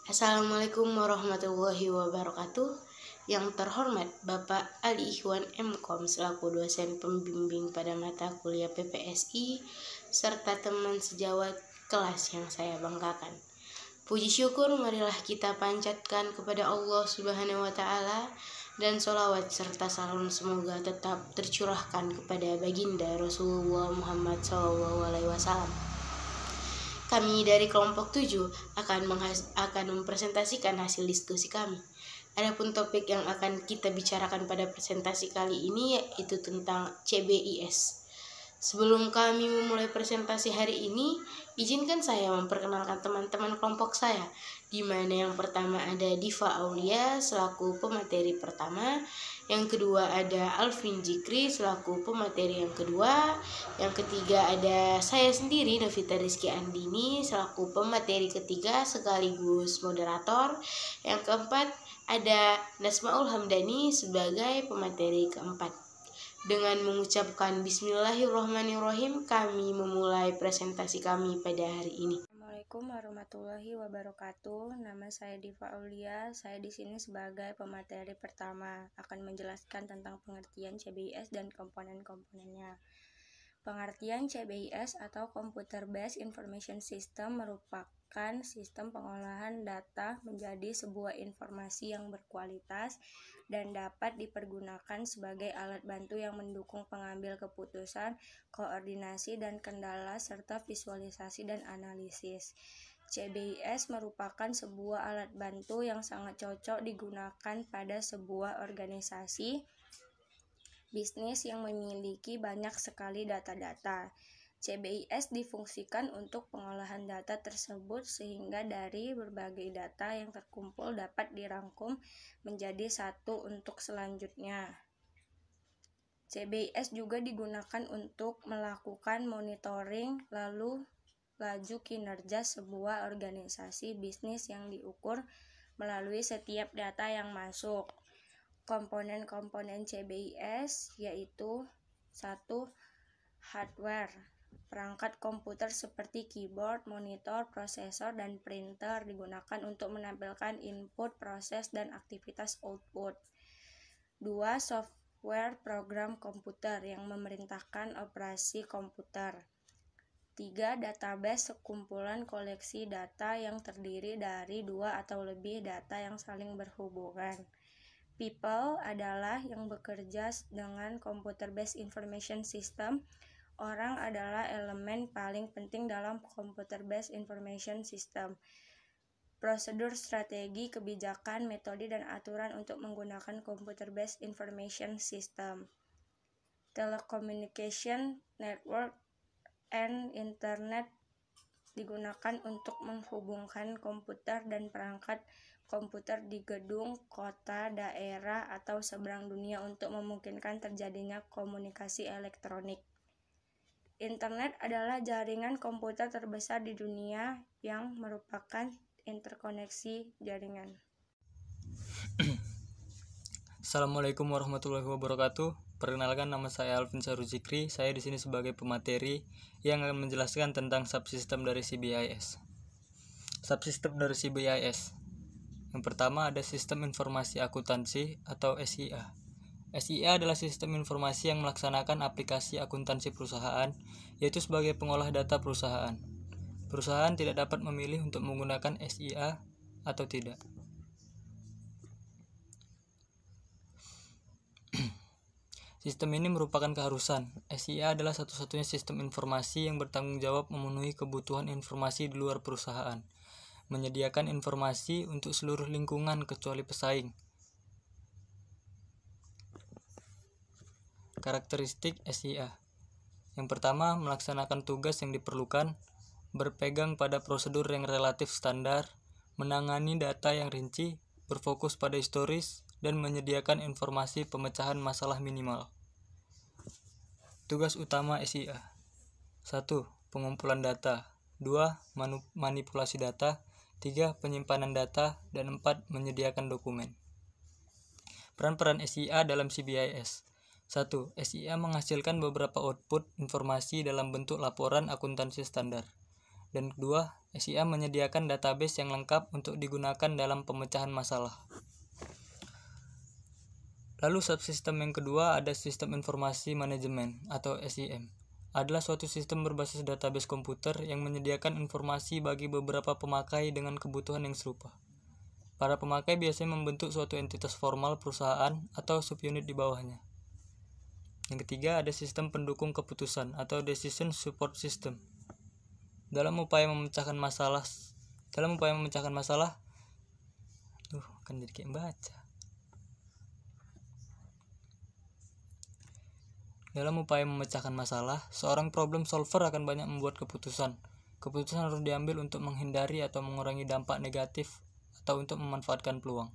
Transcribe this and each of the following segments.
Assalamualaikum warahmatullahi wabarakatuh. Yang terhormat Bapak Ali Ikhwan MKom selaku dosen pembimbing pada mata kuliah PPSI serta teman sejawat kelas yang saya banggakan. Puji syukur marilah kita panjatkan kepada Allah Subhanahu wa taala dan sholawat serta salam semoga tetap tercurahkan kepada baginda Rasulullah Muhammad SAW. Kami dari kelompok 7 akan mempresentasikan hasil diskusi kami. Adapun topik yang akan kita bicarakan pada presentasi kali ini yaitu tentang CBIS. Sebelum kami memulai presentasi hari ini, izinkan saya memperkenalkan teman-teman kelompok saya, di mana yang pertama ada Diva Aulia selaku pemateri pertama, yang kedua ada Alvin Jikri selaku pemateri yang kedua, yang ketiga ada saya sendiri Novita Rizky Andini selaku pemateri ketiga sekaligus moderator, yang keempat ada Nasmaul Hamdani sebagai pemateri keempat. Dengan mengucapkan Bismillahirrahmanirrahim, kami memulai presentasi kami pada hari ini. Assalamualaikum warahmatullahi wabarakatuh. Nama saya Diva Aulia. Saya di sini sebagai pemateri pertama akan menjelaskan tentang pengertian CBIS dan komponen-komponennya. Pengertian CBIS atau Computer Based Information System merupakan sistem pengolahan data menjadi sebuah informasi yang berkualitas dan dapat dipergunakan sebagai alat bantu yang mendukung pengambil keputusan, koordinasi dan kendala serta visualisasi dan analisis. CBIS merupakan sebuah alat bantu yang sangat cocok digunakan pada sebuah organisasi bisnis yang memiliki banyak sekali data-data. CBIS difungsikan untuk pengolahan data tersebut sehingga dari berbagai data yang terkumpul dapat dirangkum menjadi satu untuk selanjutnya. CBIS juga digunakan untuk melakukan monitoring laju kinerja sebuah organisasi bisnis yang diukur melalui setiap data yang masuk. Komponen-komponen CBIS yaitu 1. Hardware. Perangkat komputer seperti keyboard, monitor, prosesor, dan printer digunakan untuk menampilkan input, proses, dan aktivitas output. 2. Software program komputer yang memerintahkan operasi komputer. 3. Database, sekumpulan koleksi data yang terdiri dari 2 atau lebih data yang saling berhubungan. People adalah yang bekerja dengan Computer Based Information System. Orang adalah elemen paling penting dalam Computer Based Information System. Prosedur, strategi, kebijakan, metode, dan aturan untuk menggunakan Computer Based Information System. Telecommunication Network and Internet digunakan untuk menghubungkan komputer dan perangkat komputer di gedung, kota, daerah, atau seberang dunia untuk memungkinkan terjadinya komunikasi elektronik. Internet adalah jaringan komputer terbesar di dunia yang merupakan interkoneksi jaringan. Assalamualaikum warahmatullahi wabarakatuh. Perkenalkan, nama saya Alvin Jikri. Saya di sini sebagai pemateri yang akan menjelaskan tentang subsistem dari CBIS. Subsistem dari CBIS. Yang pertama ada Sistem Informasi Akuntansi atau SIA. SIA adalah sistem informasi yang melaksanakan aplikasi akuntansi perusahaan, yaitu sebagai pengolah data perusahaan. Perusahaan tidak dapat memilih untuk menggunakan SIA atau tidak. Sistem ini merupakan keharusan. SIA adalah satu-satunya sistem informasi yang bertanggung jawab memenuhi kebutuhan informasi di luar perusahaan, menyediakan informasi untuk seluruh lingkungan kecuali pesaing. Karakteristik SIA. Yang pertama, melaksanakan tugas yang diperlukan, berpegang pada prosedur yang relatif standar, menangani data yang rinci, berfokus pada historis, dan menyediakan informasi pemecahan masalah minimal. Tugas utama SIA. 1. Pengumpulan data. 2. Manipulasi data. 3. Penyimpanan data. Dan 4. Menyediakan dokumen. Peran-peran SIA dalam CBIS. 1. SIA menghasilkan beberapa output informasi dalam bentuk laporan akuntansi standar. Dan kedua, SIA menyediakan database yang lengkap untuk digunakan dalam pemecahan masalah. Lalu subsistem yang kedua ada Sistem Informasi Manajemen atau SIM. Adalah suatu sistem berbasis database komputer yang menyediakan informasi bagi beberapa pemakai dengan kebutuhan yang serupa. Para pemakai biasanya membentuk suatu entitas formal perusahaan atau subunit di bawahnya. Yang ketiga ada sistem pendukung keputusan atau Decision Support System. Dalam upaya memecahkan masalah, kan jadi kayak baca. Dalam upaya memecahkan masalah, seorang problem solver akan banyak membuat keputusan. Keputusan harus diambil untuk menghindari atau mengurangi dampak negatif atau untuk memanfaatkan peluang.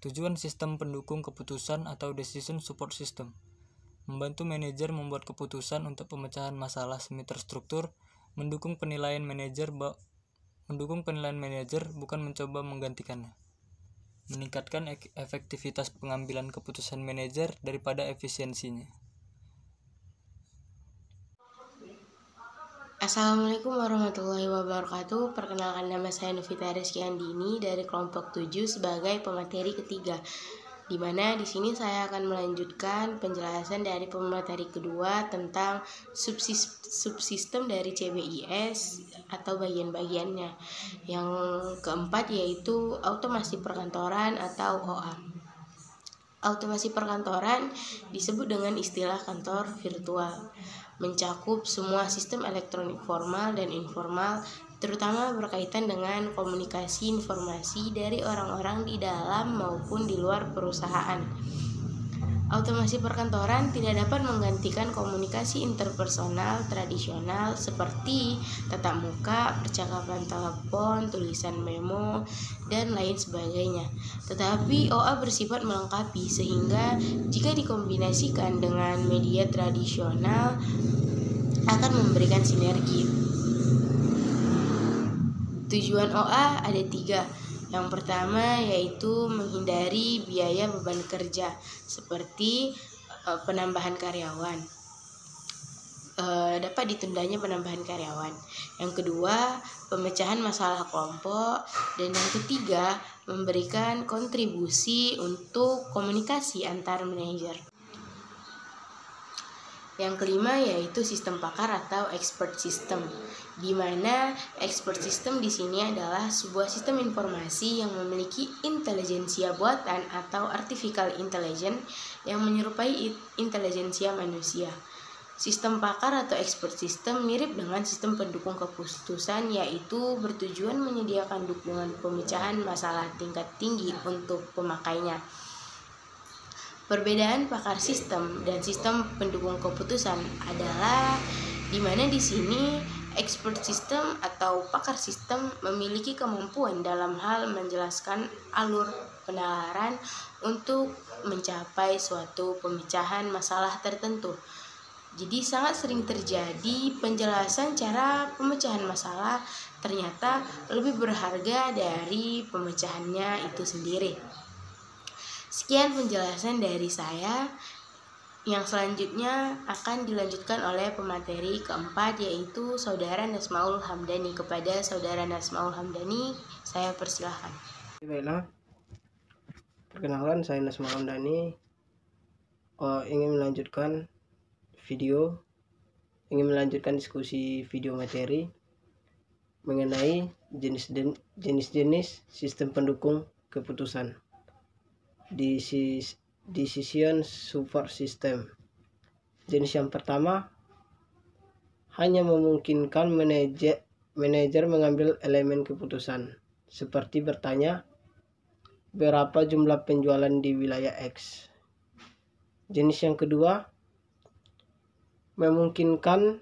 Tujuan sistem pendukung keputusan atau Decision Support System membantu manajer membuat keputusan untuk pemecahan masalah semi terstruktur, mendukung penilaian manajer bukan mencoba menggantikannya. Meningkatkan efektivitas pengambilan keputusan manajer daripada efisiensinya. Assalamualaikum warahmatullahi wabarakatuh. Perkenalkan, nama saya Novita Rizky Andini dari kelompok 7 sebagai pemateri ketiga, di mana di sini saya akan melanjutkan penjelasan dari pemateri kedua tentang subsistem dari CBIS atau bagian-bagiannya. Yang keempat yaitu automasi perkantoran atau OA. Automasi perkantoran disebut dengan istilah kantor virtual, mencakup semua sistem elektronik formal dan informal, terutama berkaitan dengan komunikasi informasi dari orang-orang di dalam maupun di luar perusahaan. Automasi perkantoran tidak dapat menggantikan komunikasi interpersonal tradisional seperti tatap muka, percakapan telepon, tulisan memo, dan lain sebagainya. Tetapi OA bersifat melengkapi, sehingga jika dikombinasikan dengan media tradisional akan memberikan sinergi. Tujuan OA ada 3. Yang pertama yaitu menghindari biaya beban kerja seperti penambahan karyawan. Dapat ditundanya penambahan karyawan. Yang kedua, pemecahan masalah kelompok. Dan yang ketiga, memberikan kontribusi untuk komunikasi antar manajer. Yang kelima yaitu sistem pakar atau expert system, di mana expert system di sini adalah sebuah sistem informasi yang memiliki intelijensia buatan atau artificial intelligence yang menyerupai intelijensia manusia. Sistem pakar atau expert system mirip dengan sistem pendukung keputusan, yaitu bertujuan menyediakan dukungan pemecahan masalah tingkat tinggi untuk pemakainya. Perbedaan pakar sistem dan sistem pendukung keputusan adalah di mana di sini expert system atau pakar sistem memiliki kemampuan dalam hal menjelaskan alur penalaran untuk mencapai suatu pemecahan masalah tertentu. Jadi sangat sering terjadi penjelasan cara pemecahan masalah ternyata lebih berharga dari pemecahannya itu sendiri. Sekian penjelasan dari saya. Yang selanjutnya akan dilanjutkan oleh pemateri keempat, yaitu Saudara Nasmaul Hamdani. Kepada Saudara Nasmaul Hamdani, saya persilahkan. Baiklah, perkenalkan saya Nasmaul Hamdani. Ingin melanjutkan diskusi video materi mengenai jenis-jenis sistem pendukung keputusan. Decision Support System. Jenis yang pertama hanya memungkinkan manajer mengambil elemen keputusan, seperti bertanya berapa jumlah penjualan di wilayah X. Jenis yang kedua memungkinkan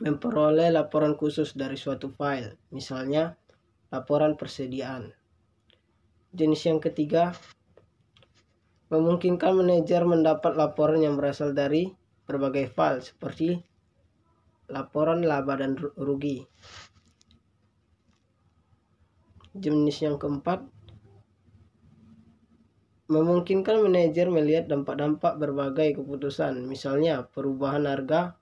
memperoleh laporan khusus dari suatu file, misalnya laporan persediaan. Jenis yang ketiga memungkinkan manajer mendapat laporan yang berasal dari berbagai file seperti laporan laba dan rugi. Jenis yang keempat memungkinkan manajer melihat dampak-dampak berbagai keputusan, misalnya perubahan harga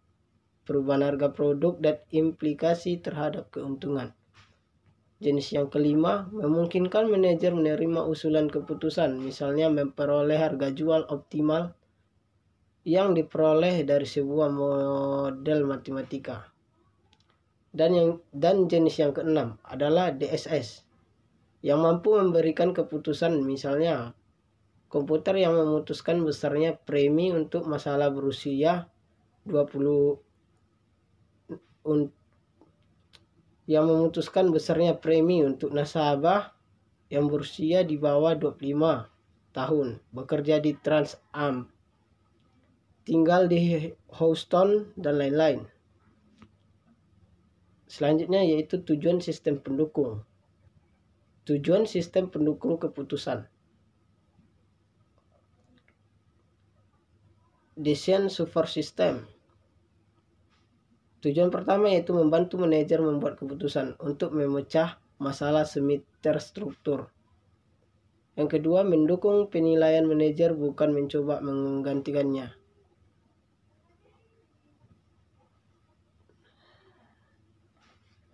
perubahan harga produk dan implikasi terhadap keuntungan. Jenis yang kelima, memungkinkan manajer menerima usulan keputusan, misalnya memperoleh harga jual optimal yang diperoleh dari sebuah model matematika. Dan jenis yang keenam adalah DSS, yang mampu memberikan keputusan, misalnya komputer yang memutuskan besarnya premi untuk masalah berusia 20 yang memutuskan besarnya premi untuk nasabah yang berusia di bawah 25 tahun, bekerja di Trans-Am, tinggal di Houston, dan lain-lain. Selanjutnya yaitu tujuan sistem pendukung. Tujuan sistem pendukung keputusan. Decision support system. Tujuan pertama yaitu membantu manajer membuat keputusan untuk memecah masalah semi terstruktur. Yang kedua, mendukung penilaian manajer, bukan mencoba menggantikannya.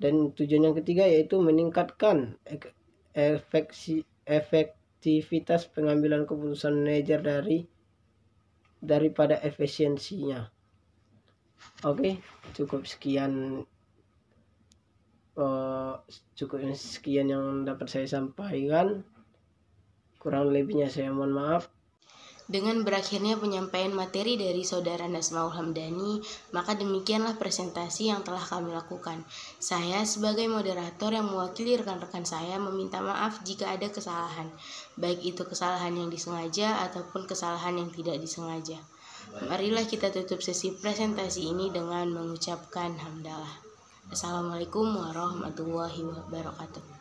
Dan tujuan yang ketiga yaitu meningkatkan efektivitas pengambilan keputusan manajer daripada efisiensinya. Oke, cukup sekian yang dapat saya sampaikan. Kurang lebihnya saya mohon maaf. Dengan berakhirnya penyampaian materi dari Saudara Nasmaul Hamdani, maka demikianlah presentasi yang telah kami lakukan. Saya sebagai moderator yang mewakili rekan-rekan saya meminta maaf jika ada kesalahan, baik itu kesalahan yang disengaja ataupun kesalahan yang tidak disengaja. Marilah kita tutup sesi presentasi ini dengan mengucapkan hamdalah. Assalamualaikum warahmatullahi wabarakatuh.